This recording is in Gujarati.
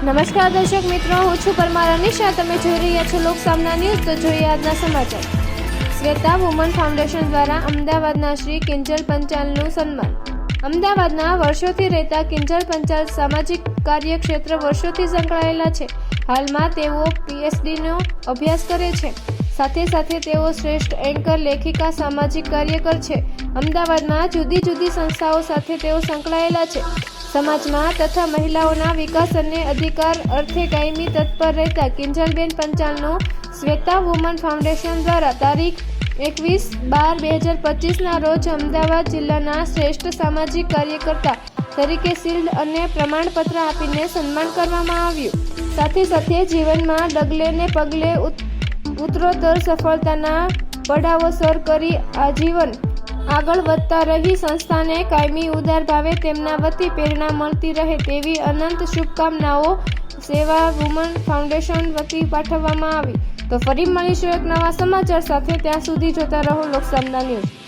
નમસ્કાર દર્શક મિત્રો, હું છું પરમાર અનિશા. તમે જોઈ રહ્યા છો લોકસામના ન્યૂઝ. તો જોઈએ આજના સમાચાર. શ્વેતા વુમન ફાઉન્ડેશન દ્વારા અમદાવાદના શ્રી કિંજલ પંચાલનું સન્માન. અમદાવાદના વર્ષોથી રહેતા કિંજલ પંચાલ સામાજિક કાર્યક્ષેત્ર વર્ષોથી સંકળાયેલા છે. હાલમાં તેઓ PhDનો અભ્યાસ કરે છે. સાથે સાથે તેઓ શ્રેષ્ઠ એન્કર, લેખિકા, સામાજિક કાર્યકર છે. અમદાવાદમાં જુદી જુદી સંસ્થાઓ સાથે તેઓ સંકળાયેલા છે. સમાજમાં તથા મહિલાઓના વિકાસ અને અધિકાર અર્થે કાયમી તત્પર રહેતા કિંજલબેન પંચાલનું શ્વેતા વુમન ફાઉન્ડેશન દ્વારા તારીખ 21/12/2025ના રોજ અમદાવાદ જિલ્લાના શ્રેષ્ઠ સામાજિક કાર્યકર્તા તરીકે શિલ્ડ અને પ્રમાણપત્ર આપીને સન્માન કરવામાં આવ્યું. સાથે સાથે જીવનમાં ડગલે ને પગલે ઉત્તરોત્તર સફળતાના પડાવો સર કરી આજીવન આગળ વધતા રહી સંસ્થાને કાયમી ઉદાર ભાવે તેમના વતી પ્રેરણા મળતી રહે તેવી અનંત શુભકામનાઓ સેવા વુમન ફાઉન્ડેશન વતી પાઠવવામાં આવી. તો ફરી મળીશું એક નવા સમાચાર સાથે. ત્યાં સુધી જોતા રહો લોકસામના ન્યૂઝ.